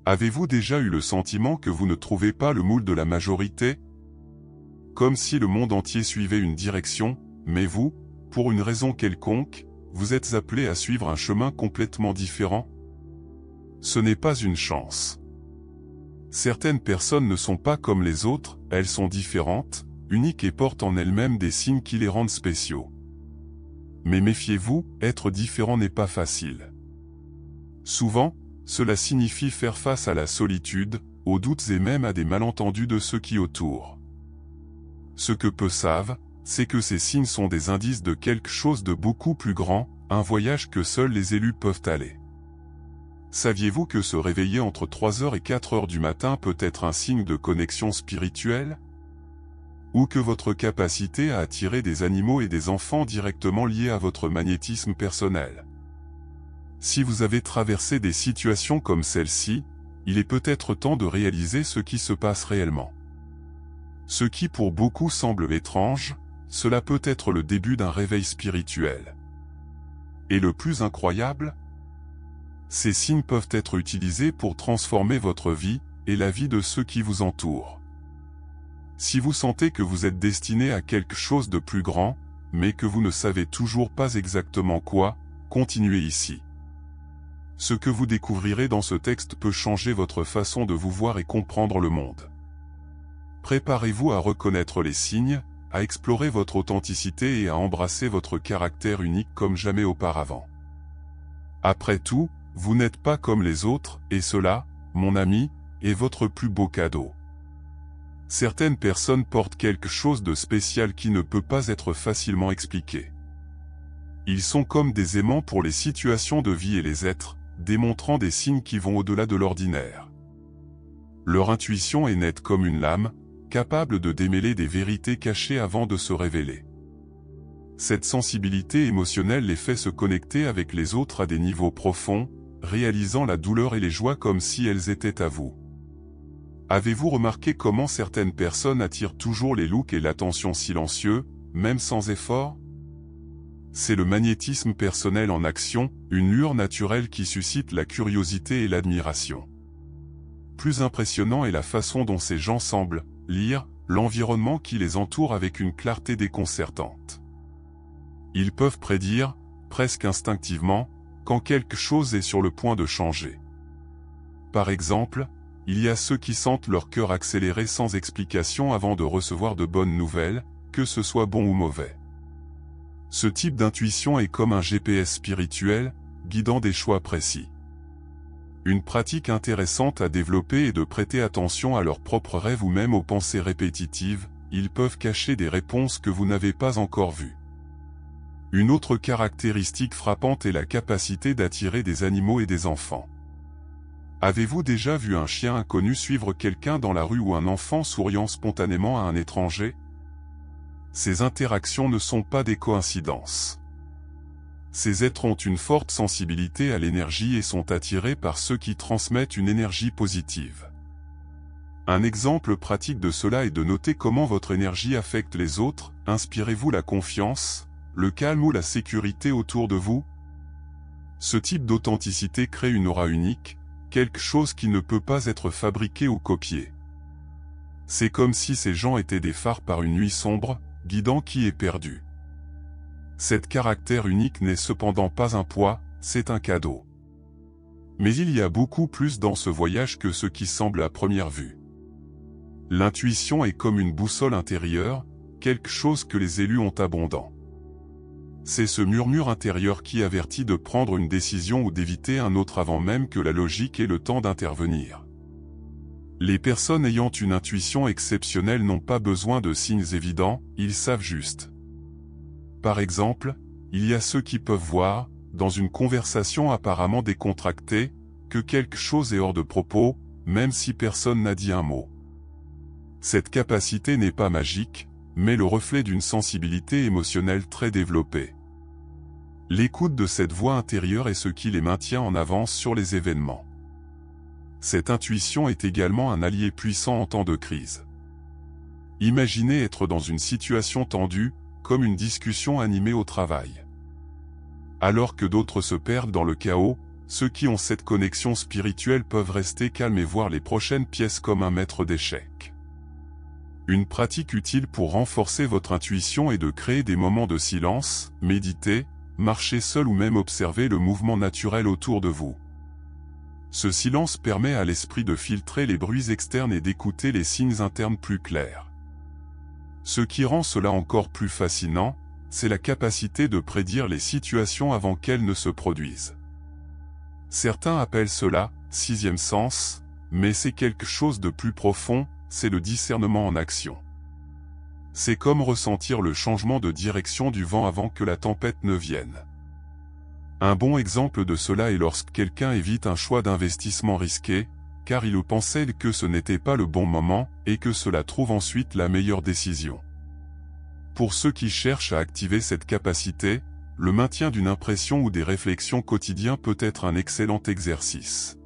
Avez-vous déjà eu le sentiment que vous ne trouvez pas le moule de la majorité? Comme si le monde entier suivait une direction, mais vous, pour une raison quelconque, vous êtes appelé à suivre un chemin complètement différent? Ce n'est pas une chance. Certaines personnes ne sont pas comme les autres, elles sont différentes, uniques et portent en elles-mêmes des signes qui les rendent spéciaux. Mais méfiez-vous, être différent n'est pas facile. Souvent, cela signifie faire face à la solitude, aux doutes et même à des malentendus de ceux qui entourent. Ce que peu savent, c'est que ces signes sont des indices de quelque chose de beaucoup plus grand, un voyage que seuls les élus peuvent aller. Saviez-vous que se réveiller entre 3h et 4h du matin peut être un signe de connexion spirituelle? Ou que votre capacité à attirer des animaux et des enfants directement liée à votre magnétisme personnel? Si vous avez traversé des situations comme celle-ci, il est peut-être temps de réaliser ce qui se passe réellement. Ce qui pour beaucoup semble étrange, cela peut être le début d'un réveil spirituel. Et le plus incroyable, ces signes peuvent être utilisés pour transformer votre vie, et la vie de ceux qui vous entourent. Si vous sentez que vous êtes destiné à quelque chose de plus grand, mais que vous ne savez toujours pas exactement quoi, continuez ici. Ce que vous découvrirez dans ce texte peut changer votre façon de vous voir et comprendre le monde. Préparez-vous à reconnaître les signes, à explorer votre authenticité et à embrasser votre caractère unique comme jamais auparavant. Après tout, vous n'êtes pas comme les autres, et cela, mon ami, est votre plus beau cadeau. Certaines personnes portent quelque chose de spécial qui ne peut pas être facilement expliqué. Ils sont comme des aimants pour les situations de vie et les êtres, démontrant des signes qui vont au-delà de l'ordinaire. Leur intuition est nette comme une lame, capable de démêler des vérités cachées avant de se révéler. Cette sensibilité émotionnelle les fait se connecter avec les autres à des niveaux profonds, réalisant la douleur et les joies comme si elles étaient à vous. Avez-vous remarqué comment certaines personnes attirent toujours les looks et l'attention silencieux, même sans effort? C'est le magnétisme personnel en action, une lueur naturelle qui suscite la curiosité et l'admiration. Plus impressionnant est la façon dont ces gens semblent lire l'environnement qui les entoure avec une clarté déconcertante. Ils peuvent prédire, presque instinctivement, quand quelque chose est sur le point de changer. Par exemple, il y a ceux qui sentent leur cœur accélérer sans explication avant de recevoir de bonnes nouvelles, que ce soit bon ou mauvais. Ce type d'intuition est comme un GPS spirituel, guidant des choix précis. Une pratique intéressante à développer est de prêter attention à leurs propres rêves ou même aux pensées répétitives, ils peuvent cacher des réponses que vous n'avez pas encore vues. Une autre caractéristique frappante est la capacité d'attirer des animaux et des enfants. Avez-vous déjà vu un chien inconnu suivre quelqu'un dans la rue ou un enfant souriant spontanément à un étranger? Ces interactions ne sont pas des coïncidences. Ces êtres ont une forte sensibilité à l'énergie et sont attirés par ceux qui transmettent une énergie positive. Un exemple pratique de cela est de noter comment votre énergie affecte les autres. Inspirez-vous la confiance, le calme ou la sécurité autour de vous? Ce type d'authenticité crée une aura unique, quelque chose qui ne peut pas être fabriqué ou copié. C'est comme si ces gens étaient des phares par une nuit sombre, guidant qui est perdu. Cet caractère unique n'est cependant pas un poids, c'est un cadeau. Mais il y a beaucoup plus dans ce voyage que ce qui semble à première vue. L'intuition est comme une boussole intérieure, quelque chose que les élus ont abondant. C'est ce murmure intérieur qui avertit de prendre une décision ou d'éviter un autre avant même que la logique ait le temps d'intervenir. Les personnes ayant une intuition exceptionnelle n'ont pas besoin de signes évidents, ils savent juste. Par exemple, il y a ceux qui peuvent voir, dans une conversation apparemment décontractée, que quelque chose est hors de propos, même si personne n'a dit un mot. Cette capacité n'est pas magique, mais le reflet d'une sensibilité émotionnelle très développée. L'écoute de cette voix intérieure est ce qui les maintient en avance sur les événements. Cette intuition est également un allié puissant en temps de crise. Imaginez être dans une situation tendue, comme une discussion animée au travail. Alors que d'autres se perdent dans le chaos, ceux qui ont cette connexion spirituelle peuvent rester calmes et voir les prochaines pièces comme un maître d'échecs. Une pratique utile pour renforcer votre intuition est de créer des moments de silence, méditer, marcher seul ou même observer le mouvement naturel autour de vous. Ce silence permet à l'esprit de filtrer les bruits externes et d'écouter les signes internes plus clairs. Ce qui rend cela encore plus fascinant, c'est la capacité de prédire les situations avant qu'elles ne se produisent. Certains appellent cela « sixième sens », mais c'est quelque chose de plus profond, c'est le discernement en action. C'est comme ressentir le changement de direction du vent avant que la tempête ne vienne. Un bon exemple de cela est lorsque quelqu'un évite un choix d'investissement risqué, car il pensait que ce n'était pas le bon moment, et que cela trouve ensuite la meilleure décision. Pour ceux qui cherchent à activer cette capacité, le maintien d'une impression ou des réflexions quotidiennes peut être un excellent exercice.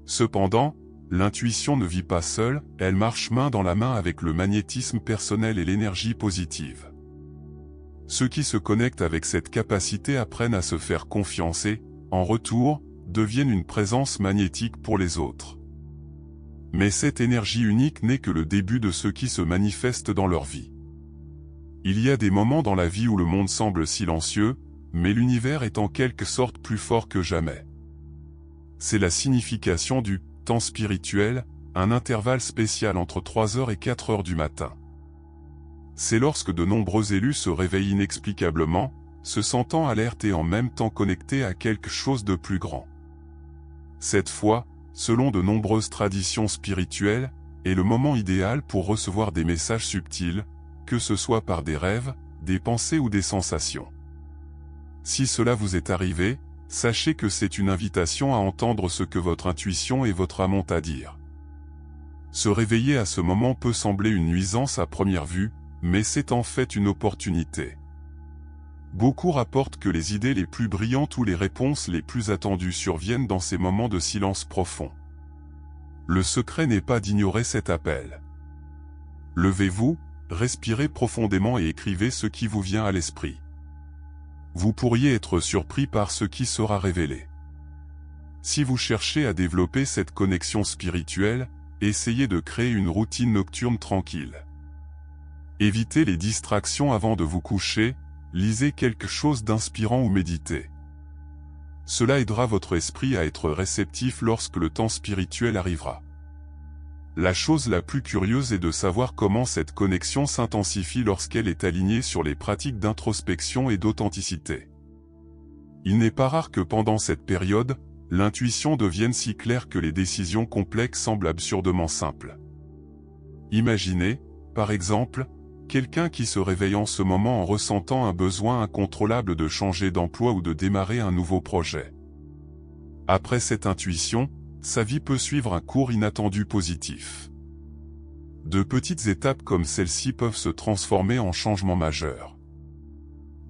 Cependant, l'intuition ne vit pas seule, elle marche main dans la main avec le magnétisme personnel et l'énergie positive. Ceux qui se connectent avec cette capacité apprennent à se faire confiance et, en retour, deviennent une présence magnétique pour les autres. Mais cette énergie unique n'est que le début de ce qui se manifeste dans leur vie. Il y a des moments dans la vie où le monde semble silencieux, mais l'univers est en quelque sorte plus fort que jamais. C'est la signification du temps spirituel, un intervalle spécial entre 3h et 4h du matin. C'est lorsque de nombreux élus se réveillent inexplicablement, se sentant alertes et en même temps connectés à quelque chose de plus grand. Cette fois, selon de nombreuses traditions spirituelles, est le moment idéal pour recevoir des messages subtils, que ce soit par des rêves, des pensées ou des sensations. Si cela vous est arrivé, sachez que c'est une invitation à entendre ce que votre intuition et votre âme ont à dire. Se réveiller à ce moment peut sembler une nuisance à première vue, mais c'est en fait une opportunité. Beaucoup rapportent que les idées les plus brillantes ou les réponses les plus attendues surviennent dans ces moments de silence profond. Le secret n'est pas d'ignorer cet appel. Levez-vous, respirez profondément et écrivez ce qui vous vient à l'esprit. Vous pourriez être surpris par ce qui sera révélé. Si vous cherchez à développer cette connexion spirituelle, essayez de créer une routine nocturne tranquille. Évitez les distractions avant de vous coucher, lisez quelque chose d'inspirant ou méditez. Cela aidera votre esprit à être réceptif lorsque le temps spirituel arrivera. La chose la plus curieuse est de savoir comment cette connexion s'intensifie lorsqu'elle est alignée sur les pratiques d'introspection et d'authenticité. Il n'est pas rare que pendant cette période, l'intuition devienne si claire que les décisions complexes semblent absurdement simples. Imaginez, par exemple, quelqu'un qui se réveille en ce moment en ressentant un besoin incontrôlable de changer d'emploi ou de démarrer un nouveau projet. Après cette intuition, sa vie peut suivre un cours inattendu positif. De petites étapes comme celle-ci peuvent se transformer en changements majeurs.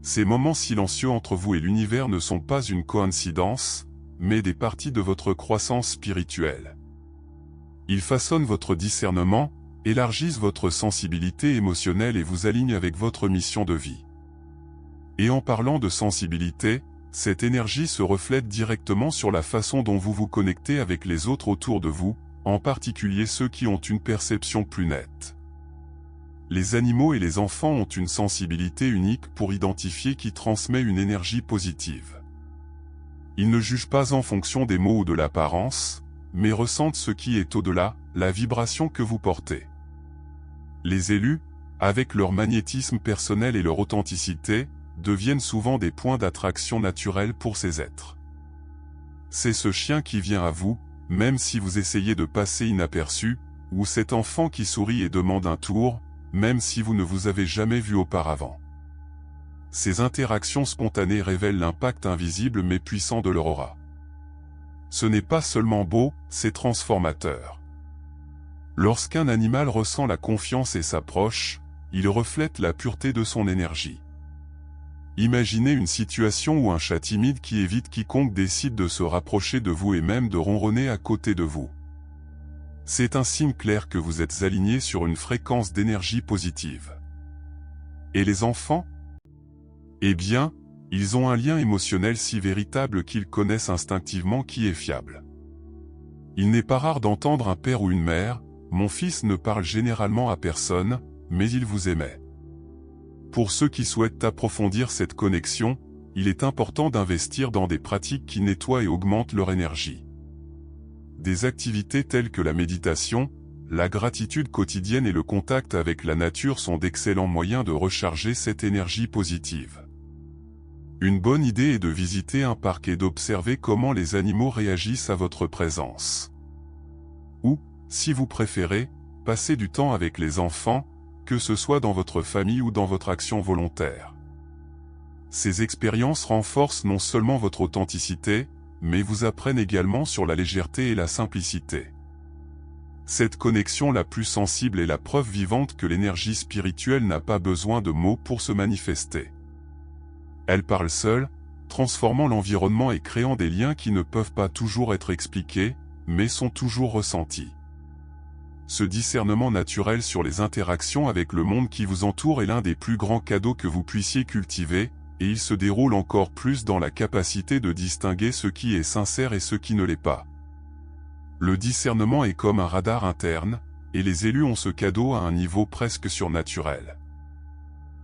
Ces moments silencieux entre vous et l'univers ne sont pas une coïncidence, mais des parties de votre croissance spirituelle. Ils façonnent votre discernement, élargissent votre sensibilité émotionnelle et vous alignent avec votre mission de vie. Et en parlant de sensibilité, cette énergie se reflète directement sur la façon dont vous vous connectez avec les autres autour de vous, en particulier ceux qui ont une perception plus nette. Les animaux et les enfants ont une sensibilité unique pour identifier qui transmet une énergie positive. Ils ne jugent pas en fonction des mots ou de l'apparence, mais ressentent ce qui est au-delà, la vibration que vous portez. Les élus, avec leur magnétisme personnel et leur authenticité, deviennent souvent des points d'attraction naturels pour ces êtres. C'est ce chien qui vient à vous, même si vous essayez de passer inaperçu, ou cet enfant qui sourit et demande un tour, même si vous ne vous avez jamais vu auparavant. Ces interactions spontanées révèlent l'impact invisible mais puissant de leur aura. Ce n'est pas seulement beau, c'est transformateur. Lorsqu'un animal ressent la confiance et s'approche, il reflète la pureté de son énergie. Imaginez une situation où un chat timide qui évite quiconque décide de se rapprocher de vous et même de ronronner à côté de vous. C'est un signe clair que vous êtes aligné sur une fréquence d'énergie positive. Et les enfants ? Eh bien, Ils ont un lien émotionnel si véritable qu'ils connaissent instinctivement qui est fiable. Il n'est pas rare d'entendre un père ou une mère « Mon fils ne parle généralement à personne, mais il vous aimait ». Pour ceux qui souhaitent approfondir cette connexion, il est important d'investir dans des pratiques qui nettoient et augmentent leur énergie. Des activités telles que la méditation, la gratitude quotidienne et le contact avec la nature sont d'excellents moyens de recharger cette énergie positive. Une bonne idée est de visiter un parc et d'observer comment les animaux réagissent à votre présence. Ou, si vous préférez, passer du temps avec les enfants, que ce soit dans votre famille ou dans votre action volontaire. Ces expériences renforcent non seulement votre authenticité, mais vous apprennent également sur la légèreté et la simplicité. Cette connexion la plus sensible est la preuve vivante que l'énergie spirituelle n'a pas besoin de mots pour se manifester. Elle parle seule, transformant l'environnement et créant des liens qui ne peuvent pas toujours être expliqués, mais sont toujours ressentis. Ce discernement naturel sur les interactions avec le monde qui vous entoure est l'un des plus grands cadeaux que vous puissiez cultiver, et il se déroule encore plus dans la capacité de distinguer ce qui est sincère et ce qui ne l'est pas. Le discernement est comme un radar interne, et les élus ont ce cadeau à un niveau presque surnaturel.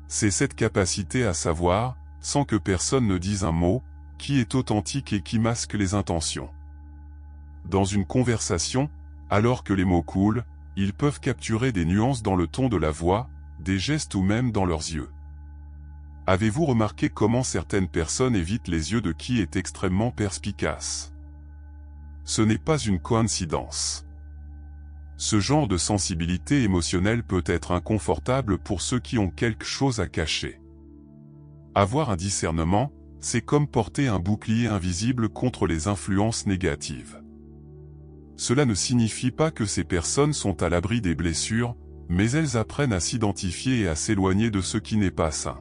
C'est cette capacité à savoir, sans que personne ne dise un mot, qui est authentique et qui masque les intentions. Dans une conversation, alors que les mots coulent, ils peuvent capturer des nuances dans le ton de la voix, des gestes ou même dans leurs yeux. Avez-vous remarqué comment certaines personnes évitent les yeux de qui est extrêmement perspicace? Ce n'est pas une coïncidence. Ce genre de sensibilité émotionnelle peut être inconfortable pour ceux qui ont quelque chose à cacher. Avoir un discernement, c'est comme porter un bouclier invisible contre les influences négatives. Cela ne signifie pas que ces personnes sont à l'abri des blessures, mais elles apprennent à s'identifier et à s'éloigner de ce qui n'est pas sain.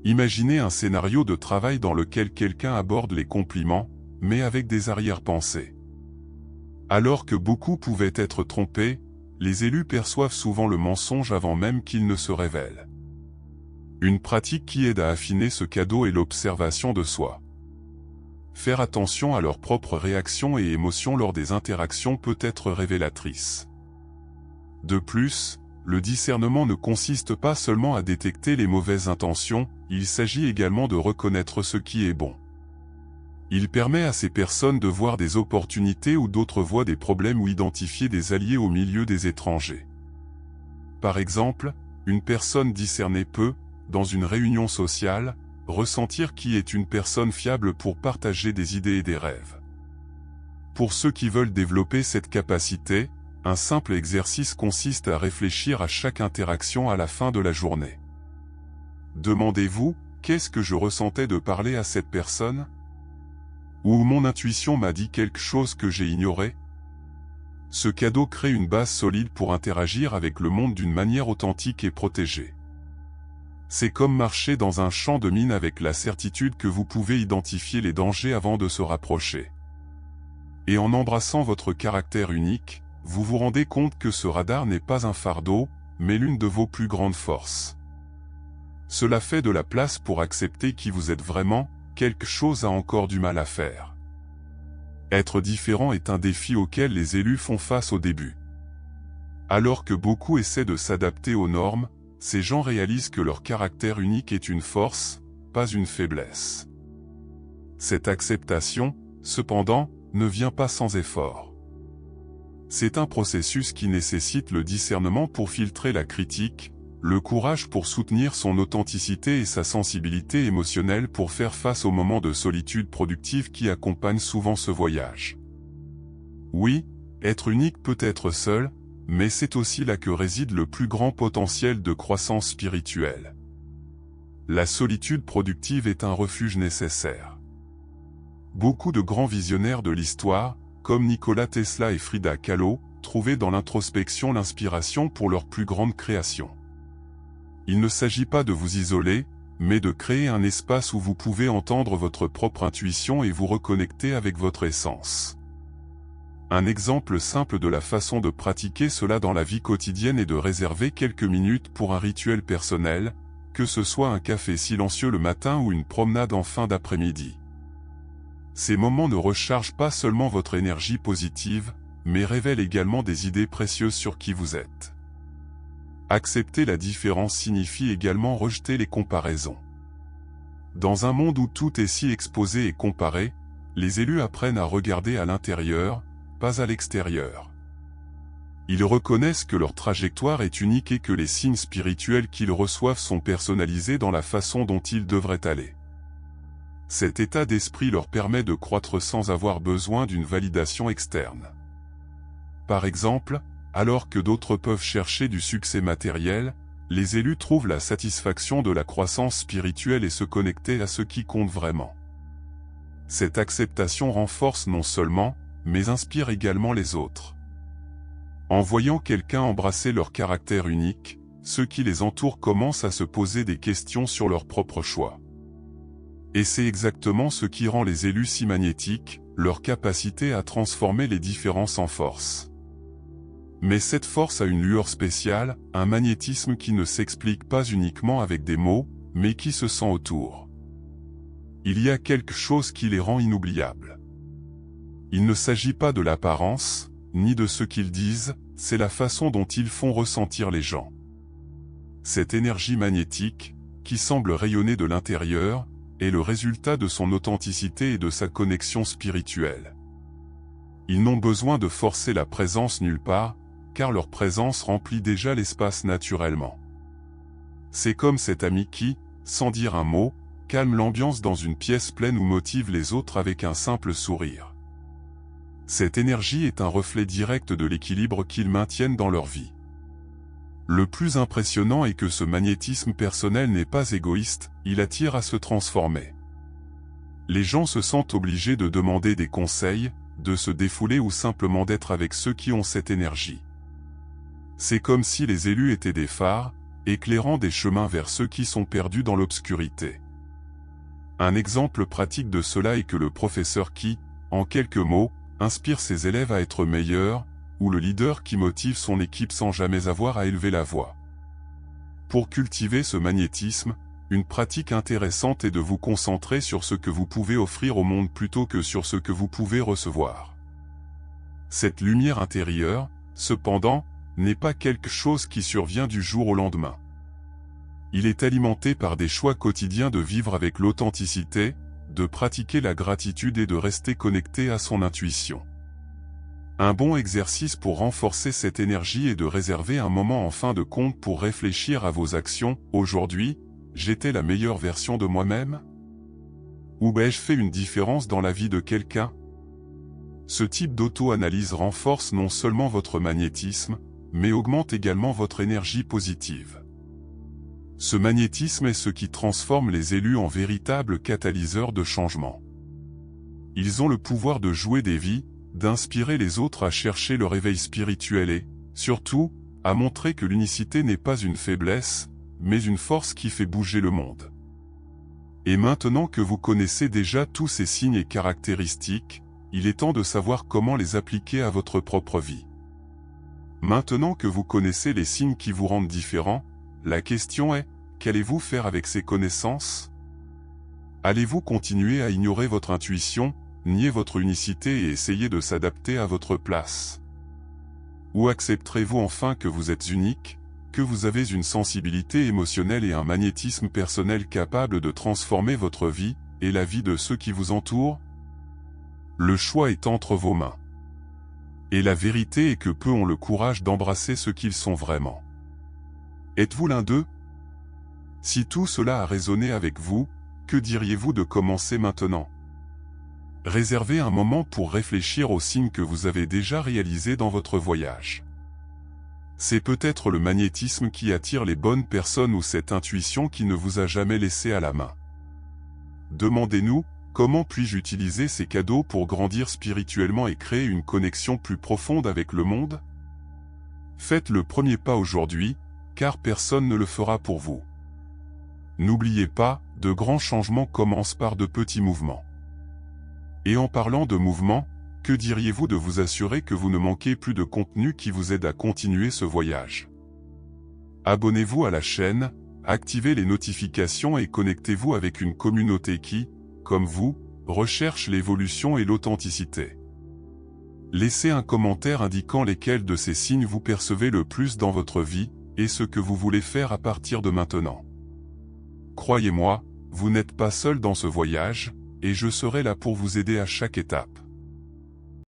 Imaginez un scénario de travail dans lequel quelqu'un aborde les compliments, mais avec des arrière-pensées. Alors que beaucoup pouvaient être trompés, les élus perçoivent souvent le mensonge avant même qu'il ne se révèle. Une pratique qui aide à affiner ce cadeau est l'observation de soi. Faire attention à leurs propres réactions et émotions lors des interactions peut être révélatrice. De plus, le discernement ne consiste pas seulement à détecter les mauvaises intentions, il s'agit également de reconnaître ce qui est bon. Il permet à ces personnes de voir des opportunités où d'autres voient des problèmes ou identifier des alliés au milieu des étrangers. Par exemple, une personne discernée peut, dans une réunion sociale, ressentir qui est une personne fiable pour partager des idées et des rêves. Pour ceux qui veulent développer cette capacité, un simple exercice consiste à réfléchir à chaque interaction à la fin de la journée. Demandez-vous, qu'est-ce que je ressentais de parler à cette personne? Ou mon intuition m'a dit quelque chose que j'ai ignoré? Ce cadeau crée une base solide pour interagir avec le monde d'une manière authentique et protégée. C'est comme marcher dans un champ de mine avec la certitude que vous pouvez identifier les dangers avant de se rapprocher. Et en embrassant votre caractère unique, vous vous rendez compte que ce radar n'est pas un fardeau, mais l'une de vos plus grandes forces. Cela fait de la place pour accepter qui vous êtes vraiment, quelque chose a encore du mal à faire. Être différent est un défi auquel les élus font face au début. Alors que beaucoup essaient de s'adapter aux normes, ces gens réalisent que leur caractère unique est une force, pas une faiblesse. Cette acceptation, cependant, ne vient pas sans effort. C'est un processus qui nécessite le discernement pour filtrer la critique, le courage pour soutenir son authenticité et sa sensibilité émotionnelle pour faire face aux moments de solitude productive qui accompagnent souvent ce voyage. Oui, être unique peut être seul, mais c'est aussi là que réside le plus grand potentiel de croissance spirituelle. La solitude productive est un refuge nécessaire. Beaucoup de grands visionnaires de l'histoire, comme Nikola Tesla et Frida Kahlo, trouvaient dans l'introspection l'inspiration pour leur plus grande création. Il ne s'agit pas de vous isoler, mais de créer un espace où vous pouvez entendre votre propre intuition et vous reconnecter avec votre essence. Un exemple simple de la façon de pratiquer cela dans la vie quotidienne est de réserver quelques minutes pour un rituel personnel, que ce soit un café silencieux le matin ou une promenade en fin d'après-midi. Ces moments ne rechargent pas seulement votre énergie positive, mais révèlent également des idées précieuses sur qui vous êtes. Accepter la différence signifie également rejeter les comparaisons. Dans un monde où tout est si exposé et comparé, les élus apprennent à regarder à l'intérieur, pas à l'extérieur. Ils reconnaissent que leur trajectoire est unique et que les signes spirituels qu'ils reçoivent sont personnalisés dans la façon dont ils devraient aller. Cet état d'esprit leur permet de croître sans avoir besoin d'une validation externe. Par exemple, alors que d'autres peuvent chercher du succès matériel, les élus trouvent la satisfaction de la croissance spirituelle et se connecter à ce qui compte vraiment. Cette acceptation renforce non seulement, mais inspire également les autres. En voyant quelqu'un embrasser leur caractère unique, ceux qui les entourent commencent à se poser des questions sur leur propre choix. Et c'est exactement ce qui rend les élus si magnétiques, leur capacité à transformer les différences en force. Mais cette force a une lueur spéciale, un magnétisme qui ne s'explique pas uniquement avec des mots, mais qui se sent autour. Il y a quelque chose qui les rend inoubliables. Il ne s'agit pas de l'apparence, ni de ce qu'ils disent, c'est la façon dont ils font ressentir les gens. Cette énergie magnétique, qui semble rayonner de l'intérieur, est le résultat de son authenticité et de sa connexion spirituelle. Ils n'ont besoin de forcer la présence nulle part, car leur présence remplit déjà l'espace naturellement. C'est comme cet ami qui, sans dire un mot, calme l'ambiance dans une pièce pleine ou motive les autres avec un simple sourire. Cette énergie est un reflet direct de l'équilibre qu'ils maintiennent dans leur vie. Le plus impressionnant est que ce magnétisme personnel n'est pas égoïste, il attire à se transformer. Les gens se sentent obligés de demander des conseils, de se défouler ou simplement d'être avec ceux qui ont cette énergie. C'est comme si les élus étaient des phares, éclairant des chemins vers ceux qui sont perdus dans l'obscurité. Un exemple pratique de cela est que le professeur qui, en quelques mots, inspire ses élèves à être meilleurs, ou le leader qui motive son équipe sans jamais avoir à élever la voix. Pour cultiver ce magnétisme, une pratique intéressante est de vous concentrer sur ce que vous pouvez offrir au monde plutôt que sur ce que vous pouvez recevoir. Cette lumière intérieure, cependant, n'est pas quelque chose qui survient du jour au lendemain. Il est alimenté par des choix quotidiens de vivre avec l'authenticité, de pratiquer la gratitude et de rester connecté à son intuition. Un bon exercice pour renforcer cette énergie est de réserver un moment en fin de compte pour réfléchir à vos actions. Aujourd'hui, j'étais la meilleure version de moi-même? Ou ai-je fait une différence dans la vie de quelqu'un? Ce type d'auto-analyse renforce non seulement votre magnétisme, mais augmente également votre énergie positive. Ce magnétisme est ce qui transforme les élus en véritables catalyseurs de changement. Ils ont le pouvoir de jouer des vies, d'inspirer les autres à chercher le réveil spirituel et, surtout, à montrer que l'unicité n'est pas une faiblesse, mais une force qui fait bouger le monde. Et maintenant que vous connaissez déjà tous ces signes et caractéristiques, il est temps de savoir comment les appliquer à votre propre vie. Maintenant que vous connaissez les signes qui vous rendent différents, la question est, qu'allez-vous faire avec ces connaissances? Allez-vous continuer à ignorer votre intuition, nier votre unicité et essayer de s'adapter à votre place? Ou accepterez-vous enfin que vous êtes unique, que vous avez une sensibilité émotionnelle et un magnétisme personnel capable de transformer votre vie, et la vie de ceux qui vous entourent? Le choix est entre vos mains. Et la vérité est que peu ont le courage d'embrasser ce qu'ils sont vraiment. Êtes-vous l'un d'eux? Si tout cela a résonné avec vous, que diriez-vous de commencer maintenant? Réservez un moment pour réfléchir aux signes que vous avez déjà réalisés dans votre voyage. C'est peut-être le magnétisme qui attire les bonnes personnes ou cette intuition qui ne vous a jamais laissé à la main. Demandez-nous, comment puis-je utiliser ces cadeaux pour grandir spirituellement et créer une connexion plus profonde avec le monde? Faites le premier pas aujourd'hui, car personne ne le fera pour vous. N'oubliez pas, de grands changements commencent par de petits mouvements. Et en parlant de mouvements, que diriez-vous de vous assurer que vous ne manquez plus de contenu qui vous aide à continuer ce voyage? Abonnez-vous à la chaîne, Activez les notifications et connectez-vous avec une communauté qui, comme vous, recherche l'évolution et l'authenticité. Laissez un commentaire indiquant lesquels de ces signes vous percevez le plus dans votre vie, et ce que vous voulez faire à partir de maintenant. Croyez-moi, vous n'êtes pas seul dans ce voyage, et je serai là pour vous aider à chaque étape.